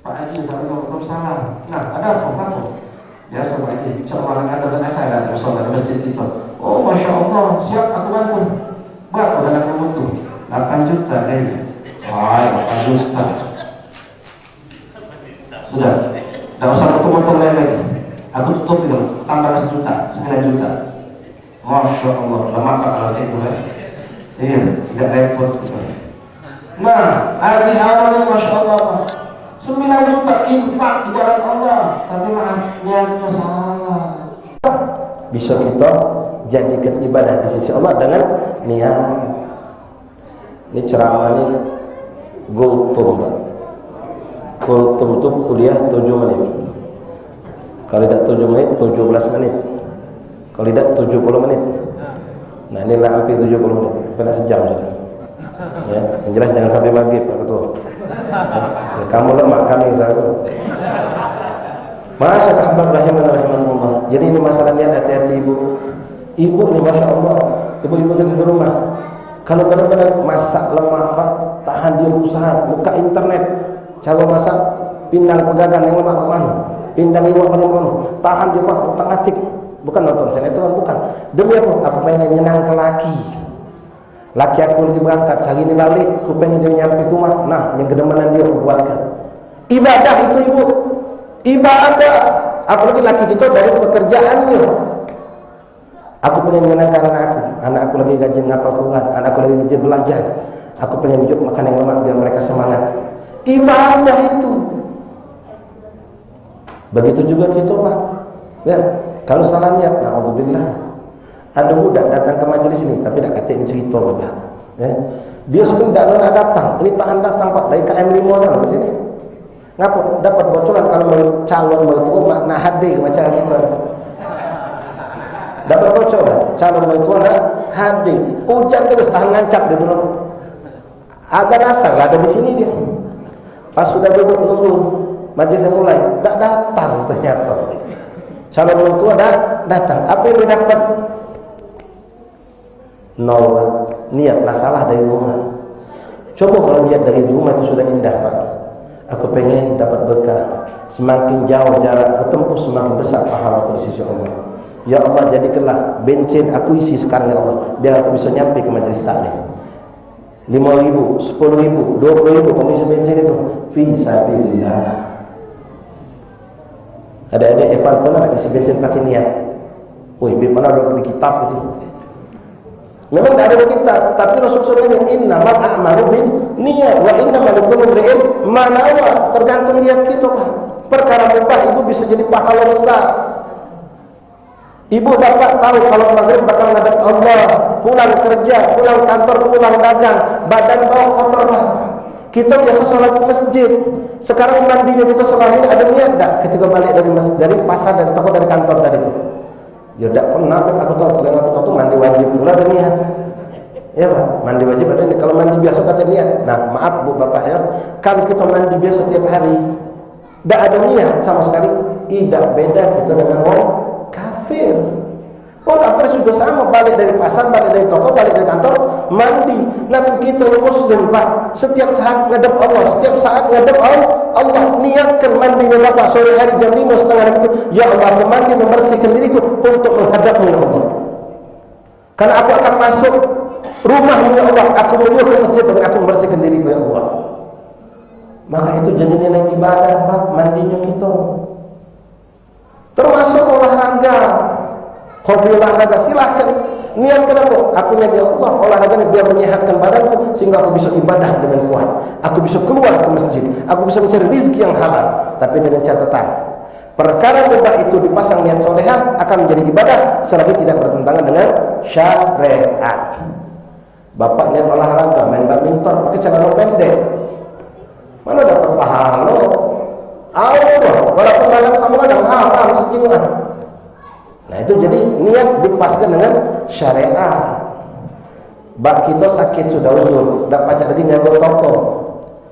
Pak Haji, Assalamualaikum salam. Nah, ada apa? Biasa Pak Haji, coba ada dengan saya di sholat masjid itu. Oh, Masya Allah, siap aku bantu. Berapa dan aku butuh? 8 juta kayaknya. Wah, 8 juta. Sudah, tidak usah betul-betul lain lagi. Aku tutup itu, tambah 1 juta, 9 juta. Masya Allah, lama Pak kalau kayak itu kan. Iya, tidak repot. Nah, hari awalnya Masya Allah Pak, 9 juta infak di jalan Allah, tapi maaf niatnya salah. Bisa kita jadikan ibadah di sisi Allah dengan niat. Ini ceramah ini Kultum, Pak. Kultum itu kuliah 7 menit. Kalau tidak 7 menit, 17 menit. Kalau tidak 70 menit. Nah ini lah hampir 70 menit. Pada sejam sudah. Ya, yang jelas jangan sampai maghrib, Pak Ketua. Ya, kamu lemah, kami yang salah. Masyaallah ahbab rahimahullah. Jadi ini masalah niat, hati-hati ibu. Ibu ini masya Allah, ibu-ibu kita di rumah. Kalau benar-benar masak lemah, Pak, tahan dia berusaha, buka internet, cara masak pindang pegagan yang lemah mana, pindang iwak paling mana, tahan dia Pak, tengah cik, bukan nonton sinetron, bukan. Demi apa? Aku pengen nyenangkan laki aku lagi berangkat, hari ini balik, aku pengen dia nyampe ke rumah. Nah, yang kedemenan dia aku buatkan. Ibadah itu ibu, ibadah. Apalagi laki kita dari pekerjaannya. Aku pengen menyenangkan anakku lagi rajin ngapal Quran, anakku lagi rajin belajar. Aku pengen hidup makan yang lemak biar mereka semangat. Ibadah itu. Begitu juga kita, Pak. Ya, kalau salah niat, na'udzubillah. Ada budak datang ke majelis ini, tapi tak kata ini cerita Bapak. Ya. Dia sebenarnya nak datang, ini tahan datang Pak dari KM5 sana ke sini. Ngapa? Dapat bocoran kalau calon mertua nak hadir macam kita. Dapat bocoran calon mertua nak hadir. Hujan terus tahan ngancap dia dulu. Ada rasa ada di sini dia. Pas sudah duduk nunggu majlis mulai, tak datang ternyata. Calon mertua dah datang. Apa yang dia dapat? Nol, niatlah salah dari rumah. Coba kalau niat dari rumah itu sudah indah, Pak. Aku pengen dapat berkah. Semakin jauh jarak aku tempuh, semakin besar pahala aku di sisi Allah. Ya Allah, jadikanlah bensin aku isi sekarang ya Allah, biar aku bisa nyampe ke majelis taklim. 5.000, 10.000, 20.000 kamu isi bensin itu fi sabilillah. Ada ikhwan pernah isi bensin pakai niat. Woi, mana ada di kitab itu? Memang tidak ada kitab, tapi Rasulullah yang innamal a'malu bin niat wa innamal likulli imri'in ma nawa. Tergantung niat kita, Pak. Perkara mubah ibu bisa jadi pahala besar. Ibu bapak tahu kalau maghrib bakal ngadep Allah, pulang kerja, pulang kantor, pulang dagang, badan bau kotor, Pak. Kita biasa sholat di masjid. Sekarang mandinya kita selalu ada niat tak ketika balik dari masjid, dari pasar, dari toko, dari kantor tadi itu? Ya tidak pernah, aku tahu. Kalau yang aku tahu itu mandi wajib pula ada niat. Ya Pak, mandi wajib ada niat. Kalau mandi biasa kata niat. Nah maaf Bu Bapak ya, kalau kita mandi biasa setiap hari tidak ada niat sama sekali, tidak beda kita dengan orang kafir. Orang kafir juga sama, balik dari pasar, balik dari toko, balik dari kantor, mandi. Namun kita Muslim Pak, setiap saat ngadep Allah, setiap saat ngadep Allah, niatkan mandinya Bapak sore hari jam 5:30 itu, ya Allah, aku mandi membersihkan diriku untuk menghadapmu ya Allah. Karena aku akan masuk rumahmu ya Allah, aku menuju ke masjid dengan aku membersihkan diriku ya Allah. Maka itu jadi nilai ibadah Pak, mandinya kita. Termasuk olahraga. Hobi olahraga silahkan. Niatkan aku niat ya Allah, olahraga ini biar menyehatkan badanku sehingga aku bisa ibadah dengan kuat. Aku bisa keluar ke masjid, aku bisa mencari rezeki yang halal. Tapi dengan catatan, perkara mubah itu dipasang niat solehah akan menjadi ibadah selagi tidak bertentangan dengan syariat. Bapak niat olahraga, main badminton pakai celana pendek, mana dapat pahala? Allah, walaupun malam sama ladang haram sejinuan. Nah itu jadi niat dipaskan dengan syariat. Bak kita sakit sudah uzur, tak pacak lagi nyago toko.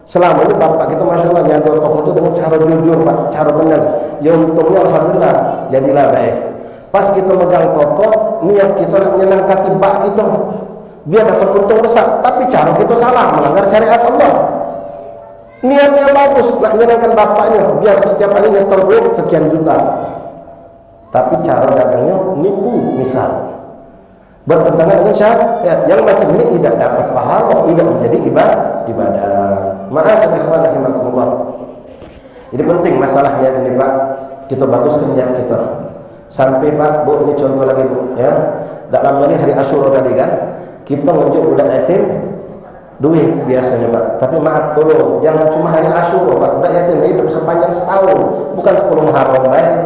Selama ini bapak kita masya Allah nyago toko itu dengan cara jujur Pak, cara benar. Ya untungnya alhamdulillah jadilah baik. Pas kita megang toko, niat kita nak nyenangkan bak kita, biar dapat untung besar. Tapi cara kita salah, melanggar syariat Allah. Niatnya bagus, nak nyenangkan bapaknya, biar setiap hari nyetor duit sekian juta. Tapi cara dagangnya nipu misal, bertentangan dengan syariat. Yang macam ini tidak dapat pahala, tidak menjadi ibadah. Maaf ikhwan rahimakumullah. Jadi penting masalah niat ini Pak, kita baguskan niat kita. Sampai Pak, Bu, ini contoh lagi Bu ya. Tak lama lagi hari Asyura tadi kan, kita ngunjuk budak yatim duit biasanya Pak. Tapi maaf tolong jangan cuma hari Asyura Pak, budak yatim hidup sepanjang setahun, bukan 10 Muharram baik.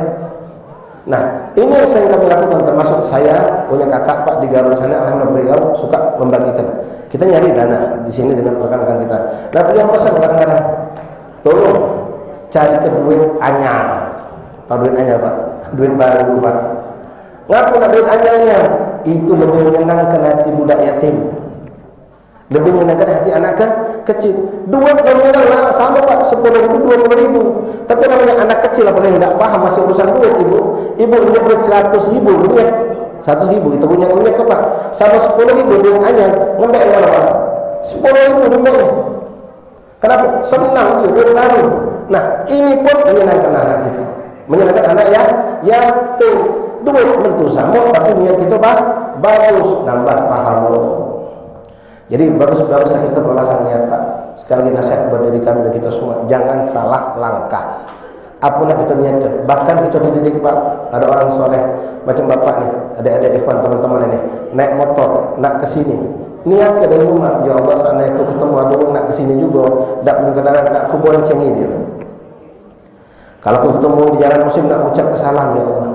Nah, ini yang sering kami lakukan, termasuk saya punya kakak Pak di Garut sana, alhamdulillah beliau suka membagikan. Kita nyari dana di sini dengan rekan-rekan kita. Nah, beliau pesan kadang-kadang, tolong cari ke duit anyar. Tahu duit anyar Pak? Duit baru Pak. Ngaku nak duit anyarnya? Itu lebih menyenangkan hati budak yatim, lebih menyenangkan hati anak kecil. Duit nominal lah sama Pak, 10.000, 20.000. Tapi namanya anak kecil apa yang tidak paham masih urusan duit ibu punya duit 100.000 duit 100.000 itu punya ke Pak, sama 10.000 duit anyar ngembek mana Pak? 10.000 duitnya. Kenapa? Senang dia duit baru. Nah ini pun menyenangkan anak kita, menyenangkan anak yatim. Duit bentuk sama tapi niat kita bagus, nambah pahala. Jadi bagus kita berpasang niat Pak. Sekali lagi nasihat buat diri kami dan kita semua, jangan salah langkah. Apalah kita niatkan. Bahkan kita dididik Pak, ada orang soleh macam bapak nih, adik-adik ikhwan teman-teman ini naik motor nak ke sini, niat ke dari rumah, ya Allah seandainya aku ketemu ada orang nak ke sini juga, tak punya kendaraan nak aku boncengi dia. Kalau aku ketemu di jalan muslim nak ucap salam ya Allah.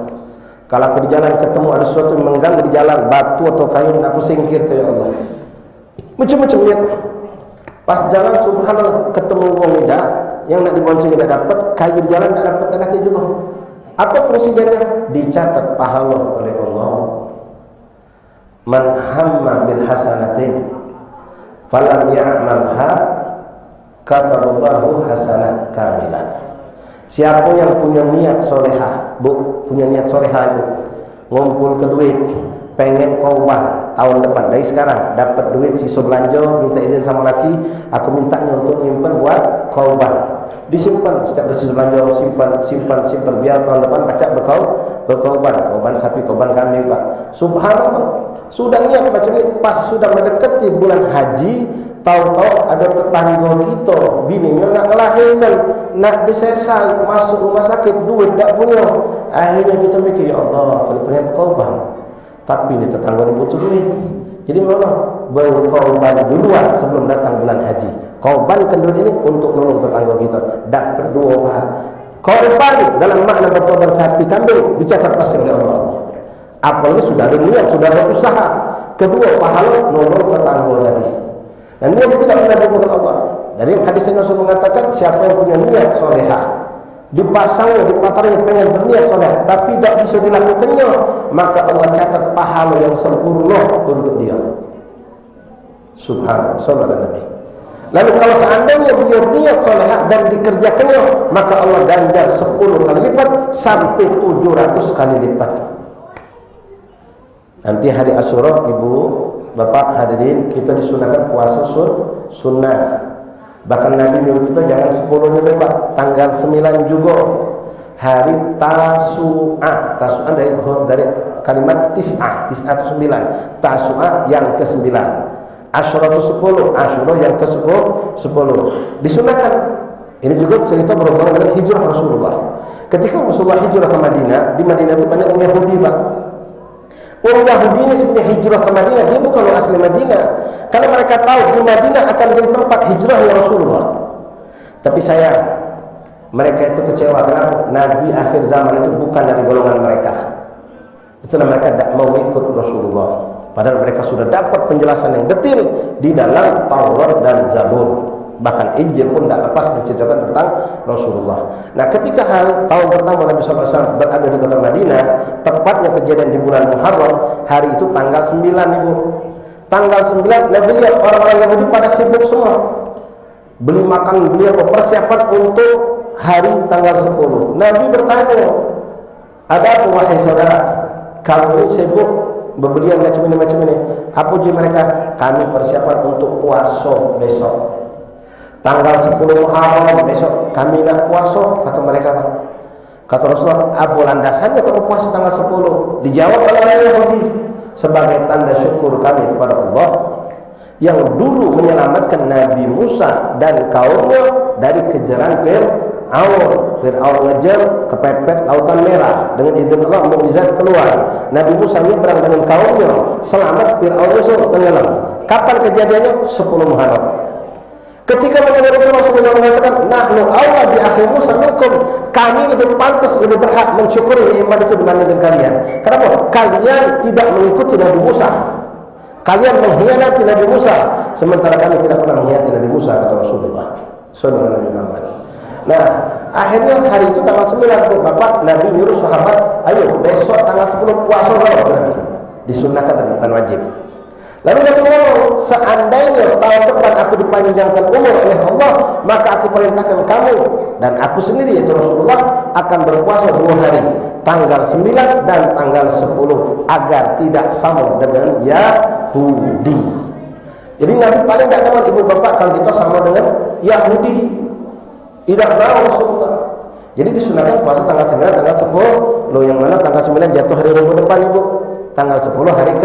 Kalau aku di jalan ketemu ada sesuatu yang mengganggu di jalan, batu atau kayu nak aku singkir ke ya Allah. Macam-macam niat. Pas jalan subhanallah ketemu orang tidak yang nak dibonceng tidak dapat, kayu di jalan tidak dapat, tak juga. Apa presidennya? Dicatat pahala oleh Allah. Man hamma bil hasanatin falam ya'malha kataballahu hasanah kamilan. Siapa yang punya niat solehah, punya niat solehah itu, ngumpul ke duit, pengen kauban tahun depan, dari sekarang dapat duit sisa belanja, minta izin sama laki, aku mintanya untuk nyimpan buat kauban, disimpan setiap sisa belanja, simpan biar tahun depan pacak berkauban sapi, kauban kambing Pak. Subhanallah, sudah niat macam ini, pas sudah mendekati bulan haji, tahu-tahu ada tetangga kita bininya nak melahirkan, nak disesal, masuk rumah sakit, duit tak punya. Akhirnya kita mikir, ya Allah, kalau pengen kauban, tapi ini tetangga butuh duit. Jadi mana berkorban duluan sebelum datang bulan haji. Korbankan duit ini untuk nolong tetangga kita. Dapat dua pahala. Korban dalam makna berkorban sapi kambing dicatat pasti oleh Allah. Apalagi sudah ada niat, sudah ada usaha. Kedua pahala nolong tetangga tadi. Dan niat itu tidak pernah dibuat Allah. Dari hadis yang Rasul mengatakan, siapa yang punya niat solehah, dipasangnya, dipatarnya pengen berniat soleh, tapi tidak bisa dilakukannya, maka Allah catat pahala yang sempurna untuk dia. Subhanallah, sallallahu Nabi. Lalu kalau seandainya dia niat soleh dan dikerjakannya, maka Allah ganjar 10 kali lipat sampai 700 kali lipat. Nanti hari Asyura, ibu, bapak hadirin, kita disunahkan puasa sunnah. Bahkan Nabi nyuruh kita jangan 10 Pak, tanggal 9 juga hari Tasu'a. Tasu'a dari kalimat tis'ah itu 9. Tasu'a yang ke-9. Asyura itu 10, Asyura yang ke-10. Disunahkan. Ini juga cerita berhubungan dengan hijrah Rasulullah. Ketika Rasulullah hijrah ke Madinah, di Madinah itu banyak orang Yahudi Pak. Orang Yahudi ini sebenarnya hijrah ke Madinah, dia bukan orang asli Madinah. Karena mereka tahu di Madinah akan menjadi tempat hijrahnya Rasulullah. Tapi sayang, mereka itu kecewa. Kenapa? Nabi akhir zaman itu bukan dari golongan mereka. Itulah mereka tidak mau ikut Rasulullah. Padahal mereka sudah dapat penjelasan yang detil di dalam Taurat dan Zabur. Bahkan Injil pun tidak lepas menceritakan tentang Rasulullah. Nah, ketika tahun pertama Nabi SAW berada di kota Madinah, tepatnya kejadian di bulan Muharram, hari itu tanggal 9 ibu. Tanggal 9, Nabi lihat orang-orang Yahudi pada sibuk semua, beli makan, beli apa, persiapan untuk hari tanggal 10. Nabi bertanya, ada apa wahai saudara? Kamu ini sibuk berbelian macam ini. Apa uji mereka? Kami persiapan untuk puasa besok. Tanggal 10 Muharram besok kami nak puasa, kata mereka. Kata Rasulullah, apa landasannya kamu puasa tanggal 10? Dijawab oleh orang Yahudi, sebagai tanda syukur kami kepada Allah yang dulu menyelamatkan Nabi Musa dan kaumnya dari kejaran Fir'aun. Fir'aun ngejar, kepepet lautan merah, dengan izin Allah mukjizat keluar. Nabi Musa nyebrang dengan kaumnya, selamat, Fir'aun Musa tenggelam. Kapan kejadiannya? 10 Muharram. Ketika mendengar itu Rasulullah mengatakan, nahnu awla bi akhi Musa minkum, kami lebih pantas, lebih berhak mensyukuri nikmat itu dibandingkan kalian. Kenapa? Kalian tidak mengikuti Nabi Musa. Kalian mengkhianati Nabi Musa, sementara kami tidak pernah mengkhianati Nabi Musa, kata Rasulullah sallallahu alaihi wasallam. Nah, akhirnya hari itu tanggal 9 Bapak Nabi nyuruh sahabat, ayo besok tanggal 10 puasa kalau Nabi. Disunnahkan tapi bukan wajib. Lalu Nabi ngomong, seandainya tahun depan aku dipanjangkan umur oleh Allah, maka aku perintahkan kamu dan aku sendiri yaitu Rasulullah akan berpuasa 2 hari, tanggal 9 dan tanggal 10, agar tidak sama dengan Yahudi. Jadi Nabi paling tidak tahu ibu bapak kalau kita sama dengan Yahudi. Tidak mau Rasulullah. Jadi disunahkan puasa tanggal 9, tanggal 10. Loh, yang mana tanggal 9 jatuh hari Rabu depan ibu, tanggal 10 hari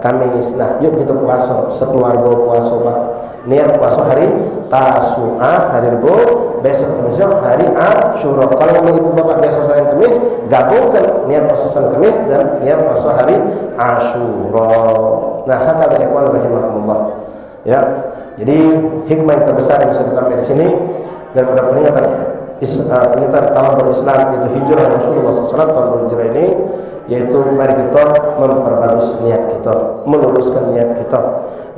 Kamis. Nah, yuk kita puasa sekeluarga puasa Pak. Niat puasa hari Tasu'ah, hari Rabu, besok Kamis hari Asyura. Kalau memang ibu bapak biasa Senin Kamis, gabungkan niat puasa Senin Kamis dan niat puasa hari Asyura. Nah, hakadha ikhwan rahimakumullah. Ya. Jadi hikmah yang terbesar yang bisa ditambahin di sini daripada peringatan tahun berislam, yaitu hijrah Rasulullah SAW tahun berhijrah ini, yaitu mari kita memperbagus niat kita, meluruskan niat kita.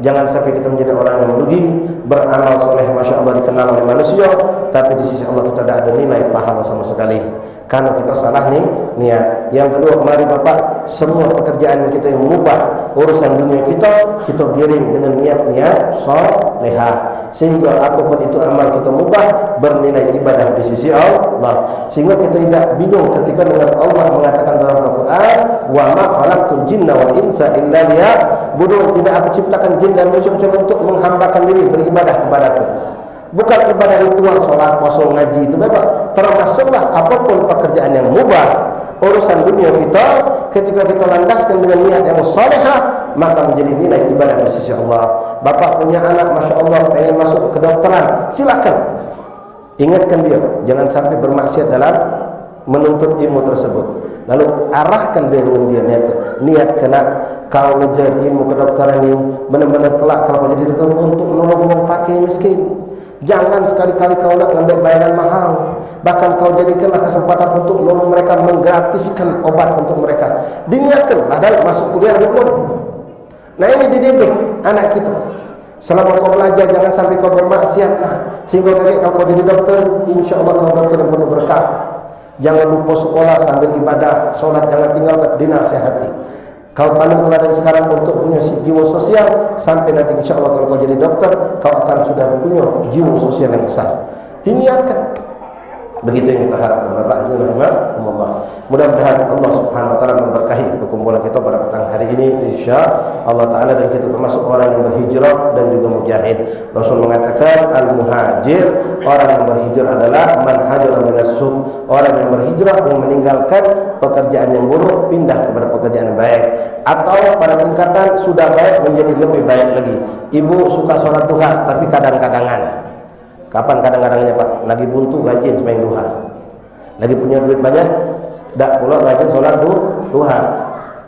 Jangan sampai kita menjadi orang yang merugi, beramal soleh masya Allah dikenal oleh manusia, tapi di sisi Allah kita tidak ada nilai pahala sama sekali karena kita salah nih niat. Yang kedua, mari Bapak, semua pekerjaan kita yang mengubah urusan dunia kita giring dengan niat-niat solehah, sehingga apapun itu amal kita mubah bernilai ibadah di sisi Allah, sehingga kita tidak bingung ketika dengan Allah mengatakan dalam Al-Quran, wa ma khalaqtul jinna wal insa illa liya'budun, tidak aku ciptakan jin dan manusia kecuali untuk menghambakan diri beribadah kepadaku. Bukan ibadah ritual, sholat, puasa, ngaji itu Bapak. Termasuklah apapun pekerjaan yang mubah urusan dunia kita, ketika kita landaskan dengan niat yang salehah, maka menjadi nilai ibadah di sisi Allah. Bapak punya anak masya Allah pengen masuk ke kedokteran, silakan. Ingatkan dia jangan sampai bermaksiat dalam menuntut ilmu tersebut. Lalu arahkan dia dengan dia niat kena kau ngejar ilmu kedokteran ini benar-benar kelak kalau jadi dokter untuk menolong orang fakir miskin. Jangan sekali-kali kau nak ngambil bayaran mahal, bahkan kau jadikanlah kesempatan untuk menolong mereka, menggratiskan obat untuk mereka. Diniatkan padahal masuk kuliah dulu. Nah, ini dididik anak kita. Selama kau belajar jangan sampai kau bermaksiat. Nah, sehingga kalau kau jadi dokter, insya Allah kau dokter yang penuh berkah. Jangan lupa sekolah sambil ibadah, sholat jangan tinggalkan, dinasihati. Kau paling dari sekarang untuk punya jiwa sosial, sampai nanti insya Allah kalau kau jadi dokter, kau akan sudah punya jiwa sosial yang besar. Diniatkan. Begitu yang kita harapkan Bapak Ibu rahimahumullah. Mudah-mudahan Allah Subhanahu wa taala memberkahi perkumpulan kita pada petang hari ini insyaallah taala, dan kita termasuk orang yang berhijrah dan juga mujahid. Rasul mengatakan al-muhajir, orang yang berhijrah adalah man hajara minas su', orang yang berhijrah yang meninggalkan pekerjaan yang buruk pindah kepada pekerjaan yang baik, atau pada tingkatan sudah baik menjadi lebih baik lagi. Ibu suka sholat duha tapi kadang-kadangan. Kapan kadang-kadangnya Pak? Lagi buntu rajin sembahyang duha. Lagi punya duit banyak, tak pula rajin sholat duha.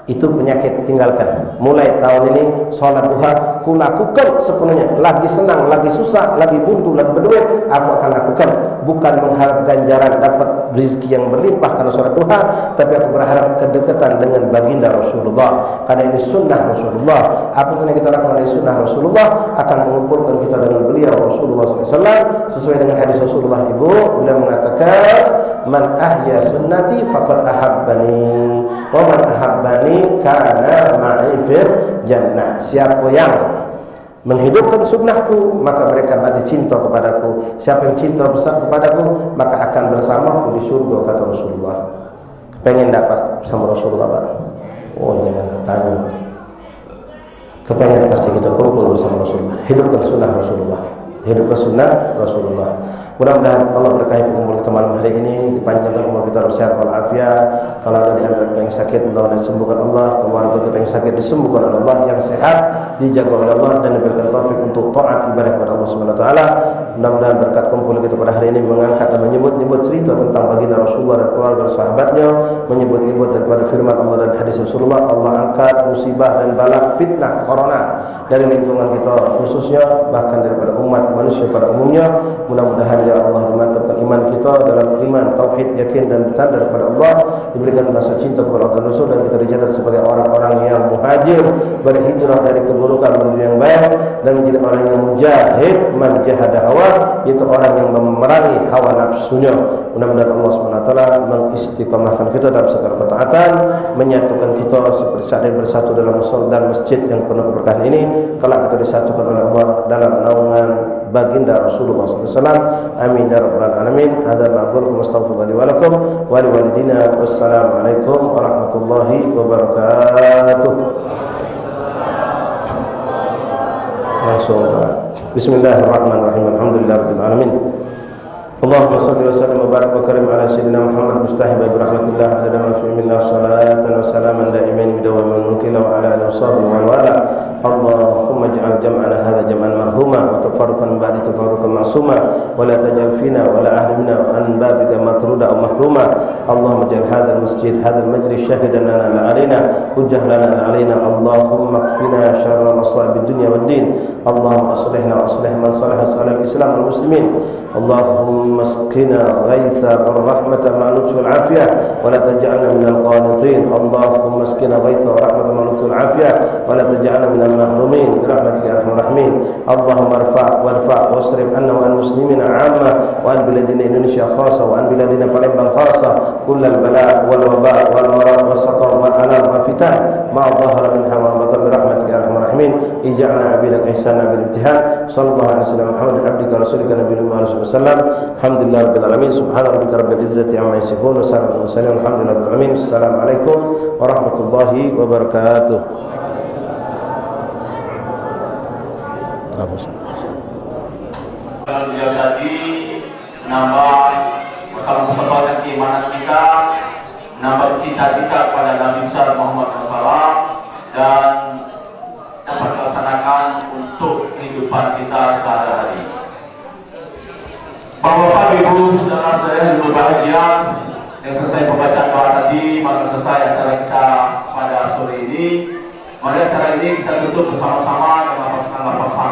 Itu penyakit, tinggalkan. Mulai tahun ini sholat duha ku lakukan sepenuhnya. Lagi senang, lagi susah, lagi buntu, lagi berduit, aku akan lakukan. Bukan mengharap ganjaran dapat rezeki yang berlimpah karena sholat duha, tapi aku berharap kedekatan dengan baginda Rasulullah, karena ini sunnah Rasulullah. Apapun yang kita lakukan dari sunnah Rasulullah akan mengumpulkan kita dengan beliau Rasulullah SAW. Sesuai dengan hadis Rasulullah Ibu, beliau mengatakan, man ahya sunnati faqad ahabbani wa man ahabbani kana ma'i fil jannah. Siapa yang menghidupkan sunnahku, maka mereka nanti cinta kepadaku. Siapa yang cinta besar kepadaku, maka akan bersamaku di surga, kata Rasulullah. Pengen dapat sama Rasulullah Pak? Oh, jangan tanya. Kepengen pasti kita kumpul bersama Rasulullah. Hidupkan sunnah Rasulullah. Hidupkan sunnah Rasulullah. Mudah-mudahan Allah berkahi perkumpulan kita malam hari ini, dipanjangkan umur kita, sehat walafiat. Kalau ada di antara kita yang sakit, mudah-mudahan disembuhkan Allah. Keluarga kita yang sakit disembuhkan oleh Allah, yang sehat dijaga oleh Allah dan diberikan taufik untuk taat ibadah kepada Allah Subhanahu wa taala. Mudah-mudahan berkat kumpul kita pada hari ini mengangkat dan menyebut-nyebut cerita tentang baginda Rasulullah dan keluarga dan sahabatnya, menyebut-nyebut daripada firman Allah dan hadis Rasulullah. Allah angkat musibah dan bala fitnah corona dari lingkungan kita khususnya, bahkan daripada umat manusia pada umumnya. Mudah-mudahan ya Allah dimantapkan iman kita dalam iman, tauhid, yakin dan bersandar kepada Allah, diberikan rasa cinta kepada Allah dan Rasul, dan kita dicatat sebagai orang-orang yang muhajir, berhijrah dari keburukan menuju yang baik, dan menjadi orang yang mujahid, man jahada hawa, yaitu orang yang memerangi hawa nafsunya. Mudah-mudahan Allah SWT mengistiqamahkan kita dalam segala ketaatan, menyatukan kita seperti saat ini bersatu dalam musola dan masjid yang penuh keberkahan ini, kelak kita disatukan oleh Allah dalam naungan baginda Rasulullah SAW. Amin ya rabbal alamin. Hadza ma aqulu astaghfirullahi wa lakum wa li walidina. Wassalamualaikum warahmatullahi wabarakatuh. Bismillahirrahmanirrahim. Alhamdulillahirabbil alamin. Allahumma salli wa sallim wa barik wa karim ala sayyidina Muhammad mustahib bi rahmatillah adada ma fi minna salatan wa salaman daimin bi dawamin mulkina wa ala alihi wa sahbihi wa wala. Allahumma ij'al jam'ana hadha jam'an marhuma wa tafarruqan ba'da tafarruqan ma'suma wa la taj'al fina wa la ahdina an babika matruda aw mahruma. Allahumma ij'al hadha al-masjid hadha al-majlis shahidan lana la alaina hujjah lana la alaina. Allahumma qina syarra masa'ib ad-dunya wad-din. Allahumma aslihna wa aslih man salaha salal islam wal muslimin. Allahumma asqina ghaitha war rahmata ma lutfi wal afiyah wa la taj'alna minal qanitin. Allahumma asqina ghaitha war rahmata ma lutfi wal afiyah wa la taj'alna minal mahrumin bi rahmatika ya arhamar rahimin. Allahumma warfa' wasrif anna wa an muslimina 'amma wa an biladina Indonesia khassa wa an biladina Palembang khassa kullal bala wal waba wal marad was saqam wal alam wa fitan ma dhahara minha wa batan bi rahmatika ya arhamar rahimin. Ij'alna abidak ihsana bil imtihan. Sallallahu alaihi wasallam Muhammad abdika rasulika nabiyina Muhammad sallallahu alaihi wasallam. Alhamdulillah rabbil alamin. Subhana rabbika rabbil izzati amma yasifun wa salamun alal mursalin. Alhamdulillah rabbil alamin. Assalamualaikum warahmatullahi wabarakatuh. Kalau dia tadi nambah kalau memperkuatkan keimanan kita, nambah cinta kita kepada Nabi besar Muhammad SAW, dan dapat melaksanakan untuk kehidupan kita sehari-hari. Bapak-bapak, ibu, saudara saya yang berbahagia, yang selesai pembacaan doa tadi, maka selesai acara kita pada sore ini. Mari acara ini kita tutup bersama-sama dengan pasangan